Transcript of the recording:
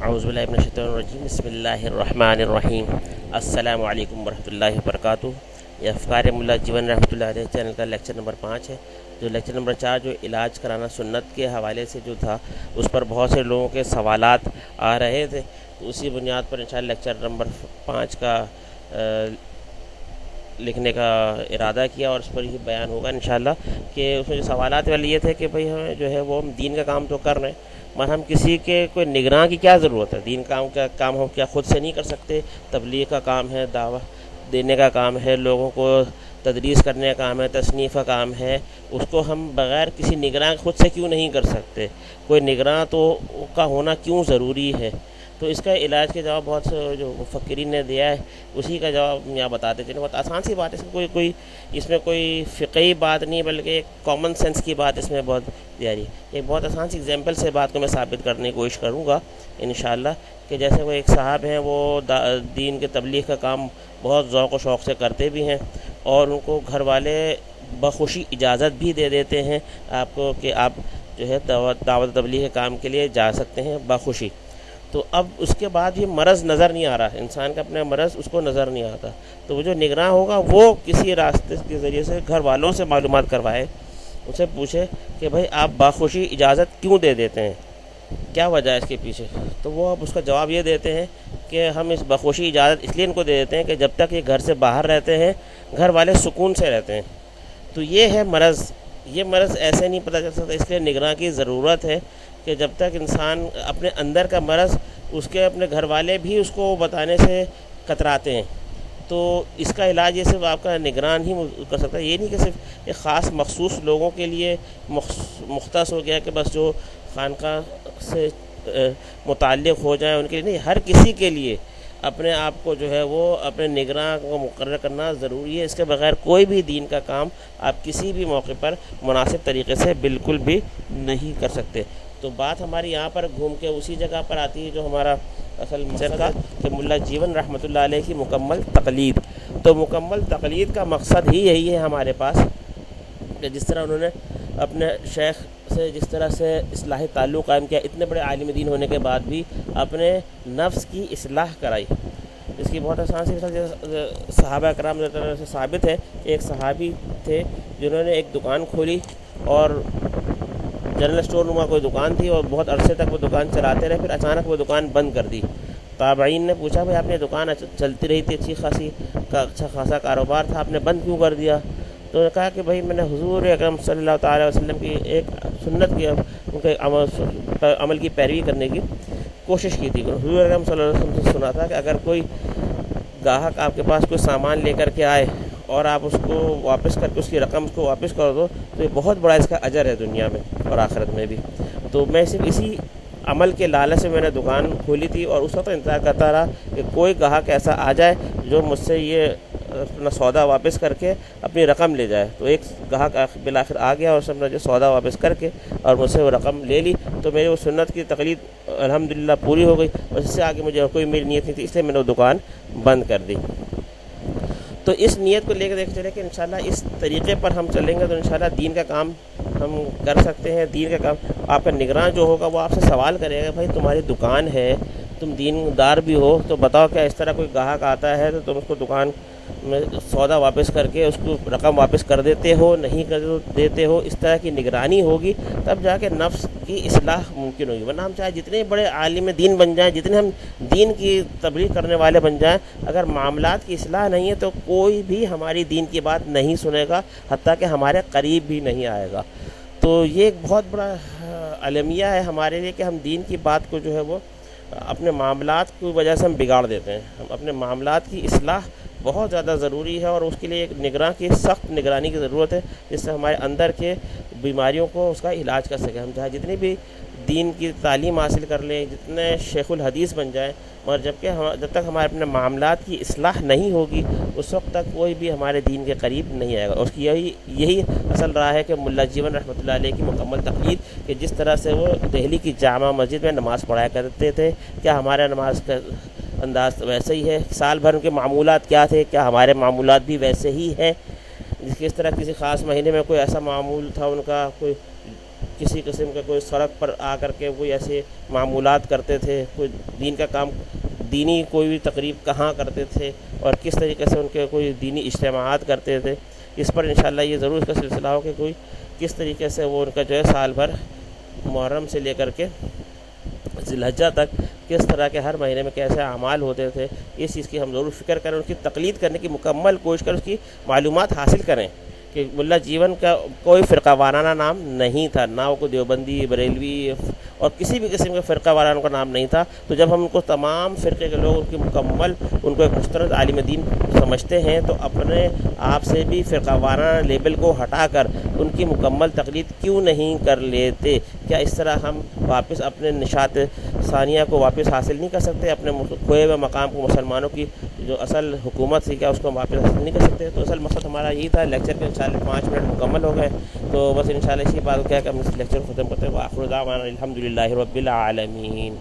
اعوذ باللہ من الشیطان الرجیم بسم اللہ الرحمن الرحیم السلام علیکم ورحمۃ اللہ وبرکاتہ۔ یہ افکار ملا جیون رحمۃ اللہ علیہ چینل کا لیکچر نمبر 5 ہے۔ جو لیکچر نمبر 4 جو علاج کرانا سنت کے حوالے سے جو تھا اس پر بہت سے لوگوں کے سوالات آ رہے تھے، تو اسی بنیاد پر انشاءاللہ لیکچر نمبر 5 کا لکھنے کا ارادہ کیا، اور اس پر ہی بیان ہوگا انشاءاللہ کہ اس میں جو سوالات والے یہ تھے کہ بھئی ہمیں جو ہے وہ ہم دین کا کام تو کر رہے ہیں، مگر ہم کسی کے کوئی نگراں کی کیا ضرورت ہے؟ دین کا کام ہم کیا خود سے نہیں کر سکتے؟ تبلیغ کا کام ہے، دعوت دینے کا کام ہے، لوگوں کو تدریس کرنے کا کام ہے، تصنیف کا کام ہے، اس کو ہم بغیر کسی نگراں خود سے کیوں نہیں کر سکتے؟ کوئی نگراں تو کا ہونا کیوں ضروری ہے؟ تو اس کا علاج کے جواب بہت سے جو مفکرین نے دیا ہے، اسی کا جواب یہاں بتاتے چلیں۔ بہت آسان سی بات ہے، اس میں کوئی فقہی بات نہیں بلکہ ایک کامن سینس کی بات اس میں بہت دیا رہی ہے۔ ایک بہت آسان سی ایگزامپل سے بات کو میں ثابت کرنے کی کوشش کروں گا انشاءاللہ، کہ جیسے وہ ایک صاحب ہیں، وہ دین کے تبلیغ کا کام بہت ذوق و شوق سے کرتے بھی ہیں، اور ان کو گھر والے بخوشی اجازت بھی دے دیتے ہیں آپ کو کہ آپ جو ہے دعوت تبلیغ کے کام کے لیے جا سکتے ہیں بخوشی۔ تو اب اس کے بعد یہ مرض نظر نہیں آ رہا، انسان کا اپنا مرض اس کو نظر نہیں آتا، تو وہ جو نگراں ہوگا وہ کسی راستے کے ذریعے سے گھر والوں سے معلومات کروائے، اسے پوچھے کہ بھائی آپ بخوشی اجازت کیوں دے دیتے ہیں، کیا وجہ ہے اس کے پیچھے؟ تو وہ اب اس کا جواب یہ دیتے ہیں کہ ہم اس بخوشی اجازت اس لیے ان کو دے دیتے ہیں کہ جب تک یہ گھر سے باہر رہتے ہیں گھر والے سکون سے رہتے ہیں۔ تو یہ ہے مرض، یہ مرض ایسے نہیں پتہ چل سکتا، اس لیے نگراں کی ضرورت ہے کہ جب تک انسان اپنے اندر کا مرض اس کے اپنے گھر والے بھی اس کو بتانے سے کتراتے ہیں، تو اس کا علاج یہ صرف آپ کا نگران ہی کر سکتا ہے۔ یہ نہیں کہ صرف ایک خاص مخصوص لوگوں کے لیے مختص ہو گیا کہ بس جو خانقاہ سے متعلق ہو جائیں ان کے لیے، نہیں، ہر کسی کے لیے اپنے آپ کو جو ہے وہ اپنے نگراں کو مقرر کرنا ضروری ہے۔ اس کے بغیر کوئی بھی دین کا کام آپ کسی بھی موقع پر مناسب طریقے سے بالکل بھی نہیں کر سکتے۔ تو بات ہماری یہاں پر گھوم کے اسی جگہ پر آتی ہے جو ہمارا اصل مقصد ہے کہ ملا جیون رحمۃ اللہ علیہ کی مکمل تقلید۔ تو مکمل تقلید کا مقصد ہی یہی ہے ہمارے پاس کہ جس طرح انہوں نے اپنے شیخ سے جس طرح سے اصلاحی تعلق قائم کیا، اتنے بڑے عالم دین ہونے کے بعد بھی اپنے نفس کی اصلاح کرائی۔ اس کی بہت آسان سی مثال صحابہ کرام سے ثابت ہے کہ ایک صحابی تھے جنہوں نے ایک دکان کھولی، اور جنرل اسٹور نما کوئی دکان تھی، اور بہت عرصے تک وہ دکان چلاتے رہے، پھر اچانک وہ دکان بند کر دی۔ تابعین نے پوچھا بھائی آپ نے دکان چلتی رہی تھی، اچھا خاصا کاروبار تھا، آپ نے بند کیوں کر دیا؟ تو انہوں نے کہا کہ بھائی میں نے حضور اکرم صلی اللہ تعالیٰ وسلم کی ایک سنت کی ان کے عمل کی پیروی کرنے کی کوشش کی تھی۔ حضور اکرم صلی اللہ علیہ وسلم سے سنا تھا کہ اگر کوئی گاہک آپ کے پاس کوئی سامان لے کر کے آئے اور آپ اس کو واپس کر کے اس کی رقم اس کو واپس کر دو تو یہ بہت بڑا اس کا اجر ہے دنیا میں اور آخرت میں بھی۔ تو میں صرف اسی عمل کے لالچ سے میں نے دکان کھولی تھی، اور اس وقت انتظار کرتا رہا کہ کوئی گاہک ایسا آ جائے جو مجھ سے یہ اپنا سودا واپس کر کے اپنی رقم لے جائے۔ تو ایک گاہک بالآخر آ گیا اور اس نے جو سودا واپس کر کے اور مجھ سے وہ رقم لے لی، تو میری وہ سنت کی تقلید الحمدللہ پوری ہو گئی، اور اس سے آگے مجھے کوئی میری نیت نہیں تھی، اس لیے میں نے وہ دکان بند کر دی۔ تو اس نیت کو لے کے دیکھ چلے کہ انشاءاللہ اس طریقے پر ہم چلیں گے تو انشاءاللہ دین کا کام ہم کر سکتے ہیں۔ دین کا کام آپ کا نگراں جو ہوگا وہ آپ سے سوال کرے گا، بھائی تمہاری دکان ہے، تم دین دار بھی ہو، تو بتاؤ کیا اس طرح کوئی گاہک آتا ہے تو تم اس کو دکان میں سودا واپس کر کے اس کو رقم واپس کر دیتے ہو، نہیں کر دیتے ہو؟ اس طرح کی نگرانی ہوگی تب جا کے نفس کی اصلاح ممکن ہوگی، ورنہ ہم چاہے جتنے بڑے عالم دین بن جائیں، جتنے ہم دین کی تبلیغ کرنے والے بن جائیں، اگر معاملات کی اصلاح نہیں ہے تو کوئی بھی ہماری دین کی بات نہیں سنے گا، حتیٰ کہ ہمارے قریب بھی نہیں آئے گا۔ تو یہ ایک بہت بڑا المیہ ہے ہمارے لیے کہ ہم دین کی بات کو جو ہے وہ اپنے معاملات کی وجہ سے ہم بگاڑ دیتے ہیں۔ ہم اپنے معاملات کی اصلاح بہت زیادہ ضروری ہے، اور اس کے لیے ایک نگراں کی سخت نگرانی کی ضرورت ہے، جس سے ہمارے اندر کے بیماریوں کو اس کا علاج کر سکیں۔ ہم چاہے جتنی بھی دین کی تعلیم حاصل کر لیں، جتنے شیخ الحدیث بن جائیں، مگر جب تک ہمارے اپنے معاملات کی اصلاح نہیں ہوگی اس وقت تک کوئی بھی ہمارے دین کے قریب نہیں آئے گا۔ اس کی یہی اصل راہ ہے کہ ملا جیون رحمۃ اللہ علیہ کی مکمل تقلید، کہ جس طرح سے وہ دہلی کی جامع مسجد میں نماز پڑھایا کرتے تھے، کیا ہمارا نماز کا انداز ویسے ہی ہے؟ سال بھر کے معمولات کیا تھے، کیا ہمارے معمولات بھی ویسے ہی ہیں؟ کس طرح کسی خاص مہینے میں کوئی ایسا معمول تھا ان کا، کوئی کسی قسم کا کوئی سڑک پر آ کر کے کوئی ایسے معمولات کرتے تھے، کوئی دین کا کام، دینی کوئی بھی تقریب کہاں کرتے تھے اور کس طریقے سے ان کے کوئی دینی اجتماعات کرتے تھے، اس پر انشاءاللہ یہ ضرور اس کا سلسلہ ہو کہ کوئی کس طریقے سے وہ ان کا جو ہے سال بھر محرم سے لے کر کے ذی الحجہ تک کس طرح کے ہر مہینے میں کیسے اعمال ہوتے تھے، اس چیز کی ہم ضرور فکر کریں، ان کی تقلید کرنے کی مکمل کوشش کریں، اس کی معلومات حاصل کریں کہ ملا جیون کا کوئی فرقہ وارانہ نام نہیں تھا، نہ وہ کوئی دیوبندی، بریلوی اور کسی بھی قسم کے فرقہ وارانہ کا نام نہیں تھا۔ تو جب ہم ان کو تمام فرقے کے لوگ ان کی مکمل ان کو ایک مستند عالم دین سمجھتے ہیں تو اپنے آپ سے بھی فرقہ وارانہ لیبل کو ہٹا کر ان کی مکمل تقلید کیوں نہیں کر لیتے؟ کیا اس طرح ہم واپس اپنے نشاط ثانیہ کو واپس حاصل نہیں کر سکتے؟ اپنے کھوئے ہوئے مقام کو، مسلمانوں کی جو اصل حکومت تھی، کیا اس کو ہم واپس حاصل نہیں کر سکتے؟ تو اصل مقصد ہمارا یہی تھا۔ لیکچر کے انشاءاللہ 5 منٹ مکمل ہو گئے، تو بس انشاءاللہ اسی بات کو کہہ کے ہم اس لیکچر کو ختم کرتے ہیں۔ وآخر دعوانا الحمد للہ رب العالمین۔